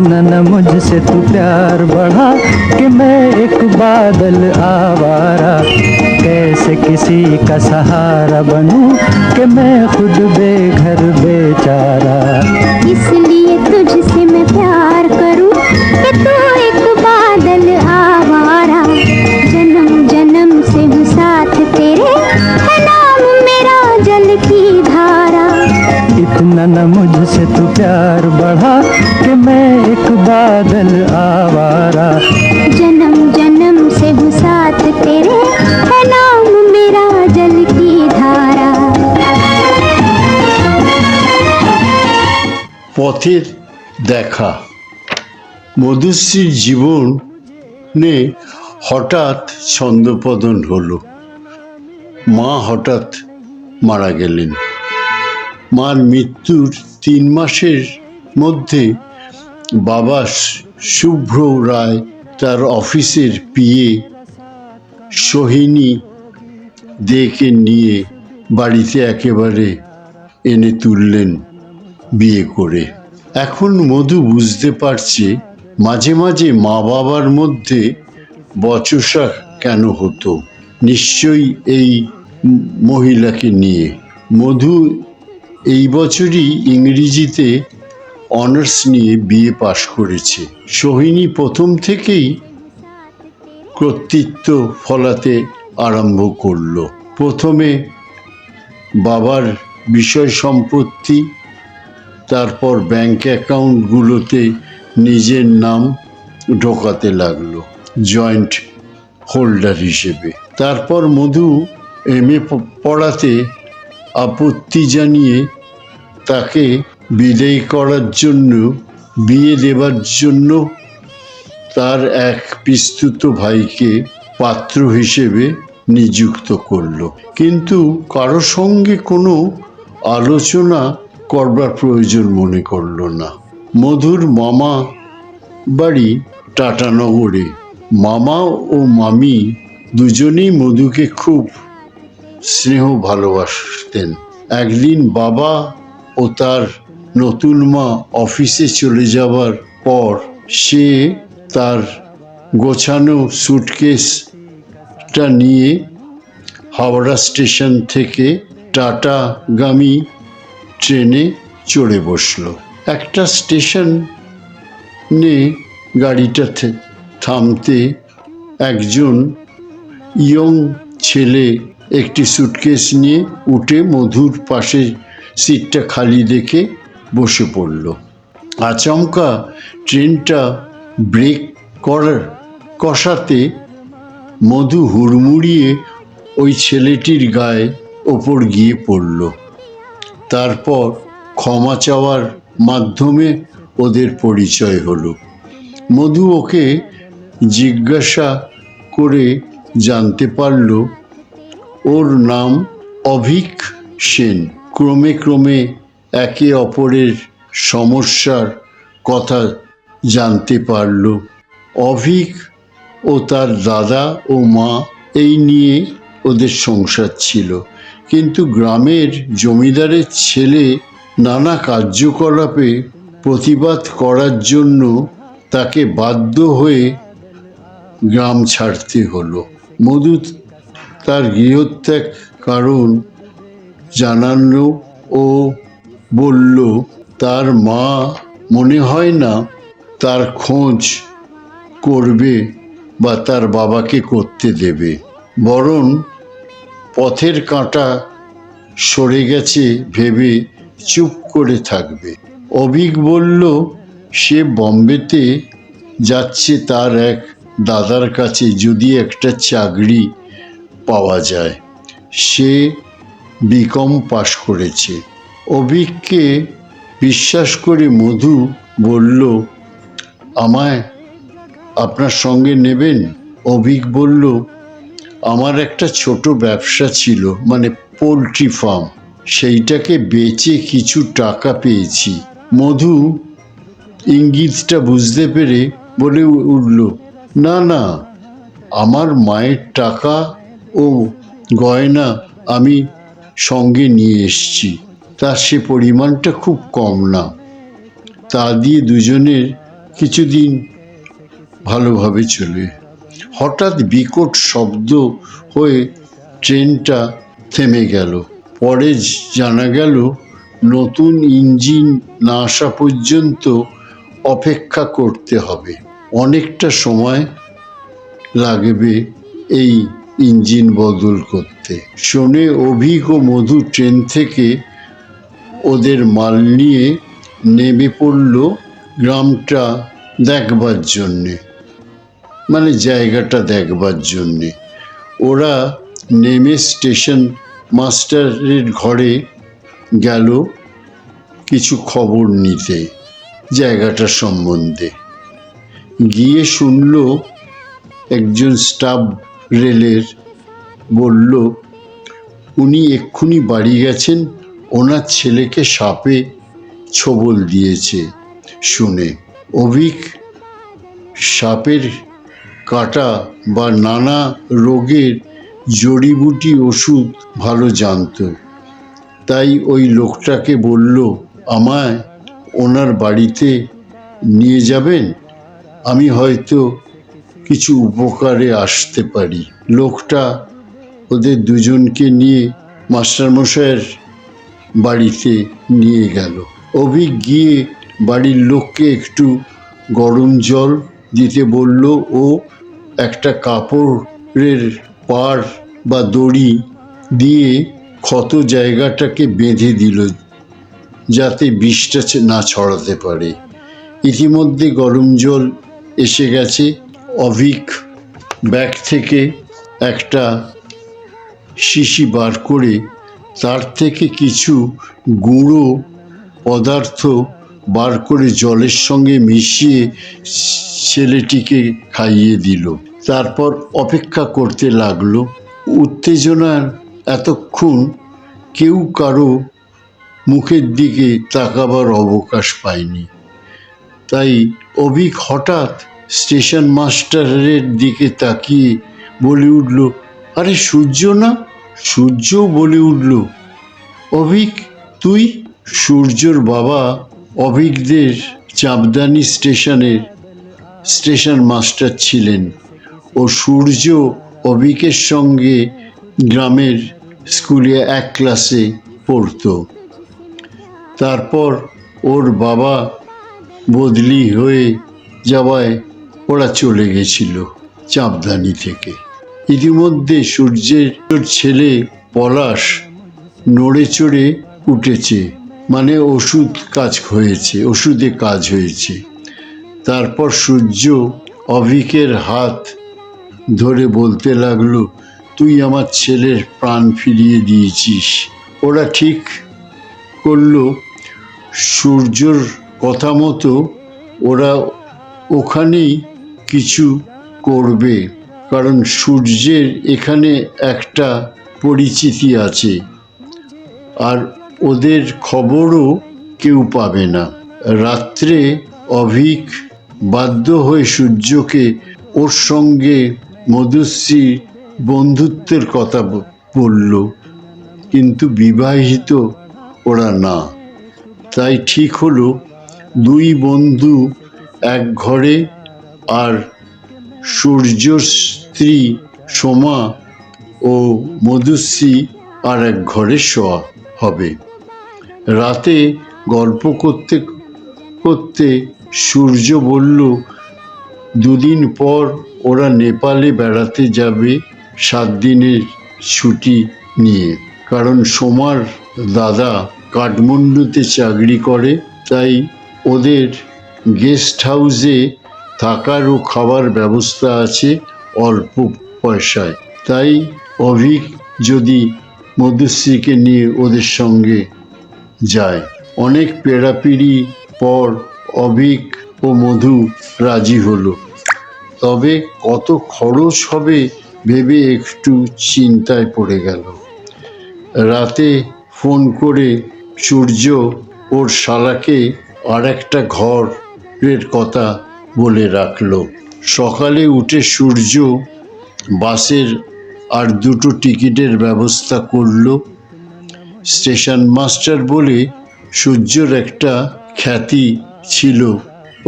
इतना न मुझसे तू प्यार बढ़ा कि मैं एक बादल आवारा, कैसे किसी का सहारा बनूं कि मैं खुद बेघर बेचारा। इसलिए तुझसे मैं प्यार करूं कि तू एक बादल आवारा, जन्म जन्म से हूँ साथ तेरे, है नाम मेरा जल की धारा। इतना न मुझसे तू प्यार बढ़ा कि मैं एक बादल आवारा, जन्म जन्म से हूँ साथ तेरे, है नाम मेरा जल की धारा। পথের দেখা। মধুশ্রীর জীবনে হঠাৎ ছন্দপতন হলো। মা হঠাৎ মারা গেলেন। মার মৃত্যুর 3 মাসের মধ্যে বাবা শুভ্র রায় তার অফিসের পিএ সোহিনী দেকে নিয়ে বাড়িতে একেবারে এনে তুললেন বিয়ে করে। এখন মধু বুঝতে পারছে মাঝে মাঝে মা বাবার মধ্যে বচসা কেন হতো, নিশ্চয়ই এই মহিলাকে নিয়ে। মধু এই বছরই ইংরেজিতে অনার্স নিয়ে বিএ পাশ করেছে। সোহিনী প্রথম থেকেই কর্তৃত্ব ফলাতে আরম্ভ করলো। প্রথমে বাবার বিষয় সম্পত্তি, তারপর ব্যাংক অ্যাকাউন্টগুলোতে নিজের নাম ঢোকাতে লাগলো জয়েন্ট হোল্ডার হিসেবে। তারপর মধু এমএ পড়াতে আপত্তি জানিয়ে তাকে বিদায় করার জন্য বিয়ে দেবার জন্য তার এক পিস্তুত ভাইকে পাত্র হিসেবে নিযুক্ত করলো, কিন্তু কারো সঙ্গে কোনো আলোচনা করবার প্রয়োজন মনে করল না। মধুর মামা বাড়ি টাটানগরে। মামা ও মামি দুজনেই মধুকে খুব স্নেহ ভালোবাসতেন। একদিন বাবা ও তার নতুন মা অফিসে চলে যাবার পর সে তার গোছানো সুটকেসটা নিয়ে হাওড়া স্টেশন থেকে টাটাগামী ট্রেনে চড়ে বসলো। একটা স্টেশনে গাড়িটা থামতে একজন ইয়ং ছেলে একটি সুটকেস নিয়ে উঠে মধুর পাশে সিটটা খালি দেখে বসে পড়ল। আচমকা ট্রেনটা ব্রেক কষাতে মধু হুড়মুড়িয়ে ওই ছেলেটির গায়ে ওপর গিয়ে পড়ল। তারপর ক্ষমা চাওয়ার মাধ্যমে ওদের পরিচয় হলো। মধু ওকে জিজ্ঞাসা করে জানতে পারল ওর নাম অভিক সেন। ক্রমে ক্রমে একে অপরের সমস্যার কথা জানতে পারল। অভিক ও তার দাদা ও মা এই নিয়ে ওদের সংসার ছিল, কিন্তু গ্রামের জমিদারের ছেলে নানা কার্যকলাপে প্রতিবাদ করার জন্য তাকে বাধ্য হয়ে গ্রাম ছাড়তে হলো। মধু তার গৃহত্যাগ কারণ জানালো ও বলল তার মা মনে হয় না তার খোঁজ করবে বা তার বাবাকে করতে দেবে, বরং পথের কাঁটা সরে গেছে ভেবে চুপ করে থাকবে। অভিক বলল সে বম্বেতে যাচ্ছে তার এক দাদার কাছে, যদি একটা চাকরি পাওয়া যায়। সে বিকম পাশ করেছে। অভিককে বিশ্বাস করে মধু বলল আমায় আপনার সঙ্গে নেবেন। অভিক বলল আমার একটা ছোট ব্যবসা ছিল, মানে পোলট্রি ফার্ম, সেইটাকে বেচে কিছু টাকা পেয়েছি। মধু ইঙ্গিতটা বুঝতে পেরে বলে উঠল না না, আমার মায়ের টাকা ও গয়না আমি সঙ্গে নিয়ে এসছি, তার সে পরিমাণটা খুব কম না, তা দিয়ে দুজনের কিছুদিন ভালোভাবে চলে। হঠাৎ বিকট শব্দ হয়ে ট্রেনটা থেমে গেল। পরে জানা গেল নতুন ইঞ্জিন না আসা পর্যন্ত অপেক্ষা করতে হবে। অনেকটা সময় লাগবে এই ইঞ্জিন বদল করতে। শুনে অভিক ও মধু ট্রেন থেকে ওদের মাল নিয়ে নেমে পড়ল গ্রামটা দেখবার জন্যে, মানে জায়গাটা দেখবার জন্যে। ওরা নেমে স্টেশন মাস্টারের ঘরে গেল কিছু খবর নিতে জায়গাটা সম্বন্ধে। গিয়ে শুনল একজন স্টাফ রেলের বলল উনি এক্ষুনি বাড়ি গেছেন, ওনার ছেলেকে সাপে ছোবল দিয়েছে। শুনে অভিক সাপের কাটা বা নানা রোগের জড়িবুটি ওষুধ ভালো জানত, তাই ওই লোকটাকে বলল আমায় ওনার বাড়িতে নিয়ে যাবেন, আমি হয়তো কিছু উপকারে আসতে পারি। লোকটা ওদের দুজনকে নিয়ে মাস্টারমশাইয়ের বাড়িতে নিয়ে গেল। অভিক গিয়ে বাড়ির লোককে একটু গরম জল দিতে বলল ও একটা কাপড়ের পাড় বা দড়ি দিয়ে ক্ষত জায়গাটাকে বেঁধে দিল যাতে বিষটা না ছড়াতে পারে। ইতিমধ্যে গরম জল এসে গেছে। অভিক ব্যাগ থেকে একটা শিশি বার করে তার থেকে কিছু গুঁড়ো পদার্থ বার করে জলের সঙ্গে মিশিয়ে ছেলেটিকে খাইয়ে দিল। তারপর অপেক্ষা করতে লাগলো। উত্তেজনার এতক্ষণ কেউ কারো মুখের দিকে তাকাবার অবকাশ পায়নি। তাই অভিক হঠাৎ স্টেশন মাস্টারের দিকে তাকিয়ে বলে উঠল, আরে সূর্য না? সূর্যও বলে উঠল, অভিক তুই? সূর্যর বাবা অভিকদের চাপদানি স্টেশনের স্টেশন মাস্টার ছিলেন ও সূর্য অভিকের সঙ্গে গ্রামের স্কুলে এক ক্লাসে পড়তো। তারপর ওর বাবা বদলি হয়ে যাওয়ায় ওরা চলে গেছিল চাপদানি থেকে। ইতিমধ্যে সূর্যের ছেলে পলাশ নড়ে চড়ে উঠেছে, মানে ওষুধে কাজ হয়েছে। তারপর সূর্য অভিকের হাত ধরে বলতে লাগলো, তুই আমার ছেলের প্রাণ ফিরিয়ে দিয়েছিস। ওরা ঠিক করলো সূর্যর কথা মতো ওরা ওখানেই কিছু করবে, কারণ সূর্যের এখানে একটা পরিচিতি আছে আর ওদের খবরও কেউ পাবে না। রাত্রে অভিক বাধ্য হয়ে সূর্যকে ওর সঙ্গে মধুশ্রী বন্ধুত্বের কথা বলল, কিন্তু বিবাহিত ওরা না। তাই ঠিক হলো দুই বন্ধু এক ঘরে আর সূর্যর স্ত্রী সোমা ও মধুশ্রী আর এক ঘরে শোয়া হবে। রাতে গল্প করতে করতে সূর্য বলল, দুদিন পর ওরা নেপালে বেড়াতে যাবে 7 দিনের ছুটি নিয়ে, কারণ সোমার দাদা কাঠমান্ডুতে চাকরি করে, তাই ওদের গেস্ট হাউসে থাকার ও খাবার ব্যবস্থা আছে অল্প পয়সায়। তাই অভিক যদি মধুশ্রীকে নিয়ে ওদের সঙ্গে যায়। অনেক পেড়াপিড়ি পর অভিক ও মধু রাজি হলো, তবে কত খরচ হবে ভেবে একটু চিন্তায় পড়ে গেল। রাতে ফোন করে সূর্য ওর শালাকে আর একটা ঘরের কথা বলে রাখলো। সকালে উঠে সূর্য বাসের আর 2টো টিকিটের ব্যবস্থা করলো। স্টেশন মাস্টার বলে সূর্যর একটা খ্যাতি ছিল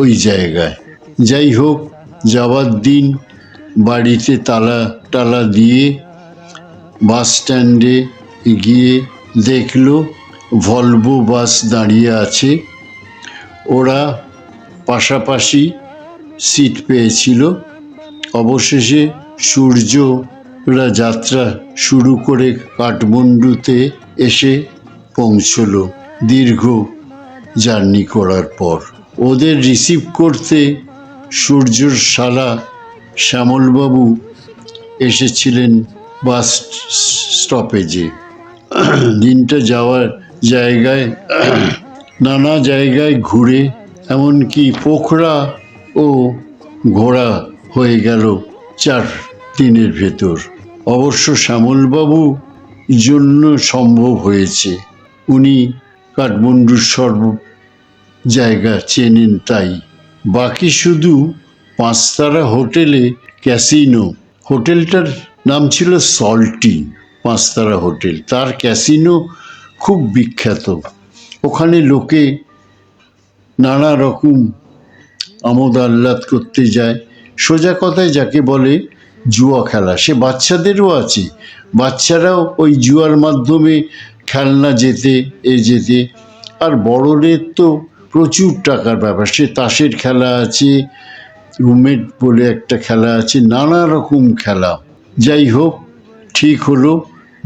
ওই জায়গায়। যাই হোক, যাওয়ার দিন বাড়িতে তালা টালা দিয়ে বাস স্ট্যান্ডে গিয়ে দেখলো ভলভো বাস দাঁড়িয়ে আছে। ওরা পাশাপাশি সিট পেয়েছিল। অবশেষে সূর্যরা যাত্রা শুরু করে কাঠমান্ডুতে এসে পৌঁছলো দীর্ঘ জার্নি করার পর। ওদের রিসিভ করতে সূর্যর শালা শ্যামলবাবু এসেছিলেন বাস স্টপেজে। দিনটা যাওয়ার জায়গায় নানা জায়গায় ঘুরে এমনকি পোখরা ও ঘোরা হয়ে গেল 4 দিনের ভেতর। অবশ্য শ্যামলবাবু জন্য সম্ভব হয়েছে, উনি কাঠমান্ডুর সর্ব জায়গা চেনেন তাই। বাকি শুধু 5 তারা হোটেলে ক্যাসিনো, হোটেলটার নাম ছিল সল্টি 5 তারা হোটেল, তার ক্যাসিনো খুব বিখ্যাত। ওখানে লোকে নানা রকম আমোদ আহ্লাদ করতে যায়। সোজা কথায় যাকে বলে জুয়া খেলা, সে বাচ্চাদেরও আছে, বাচ্চারাও ওই জুয়ার মাধ্যমে খেলনা যেতে যেতে। আর বড়দের তো প্রচুর টাকার ব্যাপার, সে তাসের খেলা আছে, রুমেট বলে একটা খেলা আছে, নানা রকম খেলা। যাই হোক, ঠিক হলো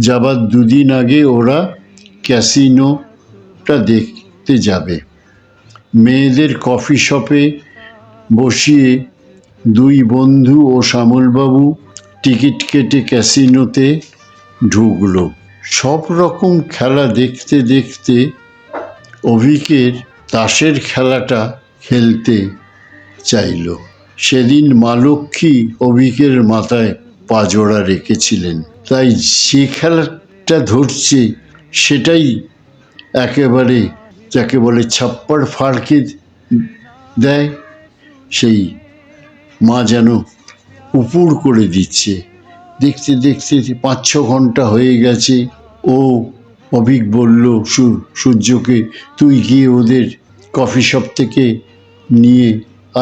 যাবার 2 দিন আগে ওরা ক্যাসিনোটা দেখতে যাবে। মেয়েদের কফি শপে বসিয়ে 2 বন্ধু ও শ্যামলবাবু টিকিট কেটে ক্যাসিনোতে ঢুকলো। সব রকম খেলা দেখতে দেখতে অভিকের তাসের খেলাটা খেলতে চাইল। সেদিন মা লক্ষ্মী অভিকের মাথায় পাজোড়া রেখেছিলেন, তাই যে খেলাটা ধরছে সেটাই একেবারে যাকে বলে ছাপ্পাড় ফাড়কে দেয়, সেই মা যেন উপুর করে দিচ্ছে। দেখতে দেখতে 5-6 ঘন্টা হয়ে গেছে। ও অভিক বলল সূর্যকে, তুই গিয়ে ওদের কফি শপ থেকে নিয়ে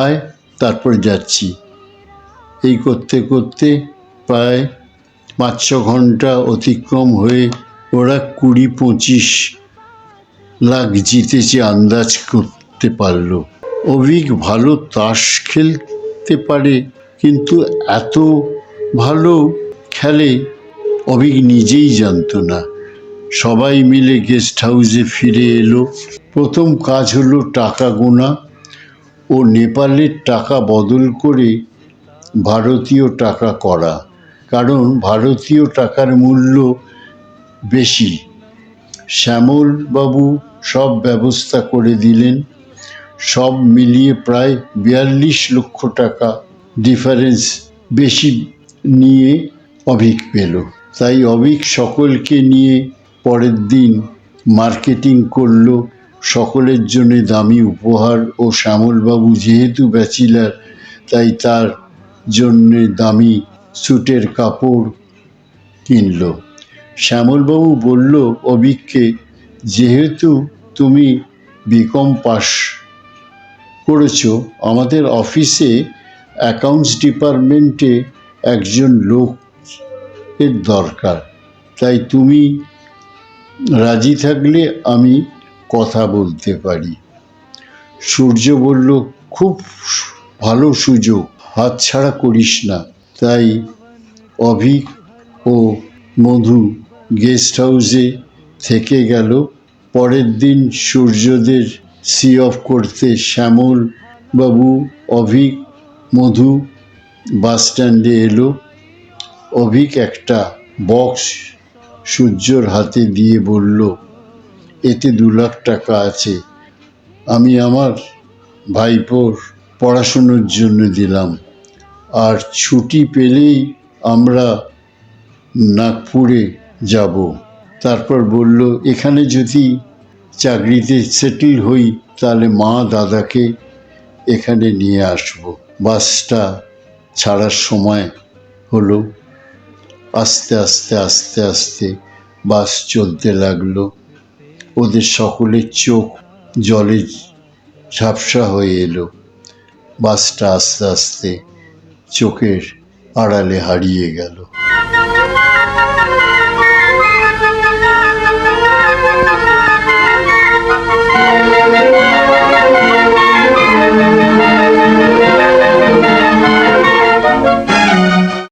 আয়, তারপর যাচ্ছি। এই করতে করতে প্রায় 5-6 ঘন্টা অতিক্রম হয়ে ওরা 20-25 লাখ জিতেছে আন্দাজ করতে পারল। অভিক ভালো তাস খেলতে পারে, কিন্তু এত ভালো খেলে অভিক নিজেই জানতো না। সবাই মিলে গেস্ট হাউসে ফিরে এলো। প্রথম কাজ হলো টাকা গোনা ও নেপালের টাকা বদল করে ভারতীয় টাকা করা, কারণ ভারতীয় টাকার মূল্য বেশি। শ্যামলবাবু সব ব্যবস্থা করে দিলেন। সব মিলিয়ে প্রায় 42 লক্ষ টাকা ডিফারেন্স বেশি নিয়ে অভিক পেল। তাই অভিক সকলকে নিয়ে পরের দিন মার্কেটিং করলো, সকলের জন্য দামি উপহার, ও শ্যামলবাবু যেহেতু ব্যাচেলার তাই তার জন্যে দামি স্যুটের কাপড় কিনল। শ্যামলবাবু বলল অভিককে, যেহেতু তুমি বিকম পাস করেছো, আমাদের অফিসে অ্যাকাউন্টস ডিপার্টমেন্টে একজন লোকের দরকার, তাই তুমি রাজি থাকলে আমি কথা বলতে পারি। সূর্য বলল, খুব ভালো সুযোগ, হাতছাড়া করিস না। তাই অভিক ও মধু গেস্ট হাউসে থেকে গেল। পরের দিন সূর্যদের সি অফ করতে শ্যামলবাবু, অভিক, মধু বাস স্ট্যান্ডে এলো। অভিক একটা বক্স সূর্যর হাতে দিয়ে বলল, এতে 2 লাখ টাকা আছে, আমি আমার ভাইপোর পড়াশুনোর জন্য দিলাম, আর ছুটি পেলেই আমরা নাগপুরে যাব। তারপর বলল, এখানে যদি চাকরিতে সেটেল হই তাহলে মা দাদাকে এখানে নিয়ে আসব। বাসটা ছাড়ার সময় হলো। আস্তে আস্তে আস্তে আস্তে বাস চলতে লাগলো। ওদের সকলের চোখ জলে ঝাপসা হয়ে এলো। বাসটা আস্তে আস্তে চোখের আড়ালে হারিয়ে গেল।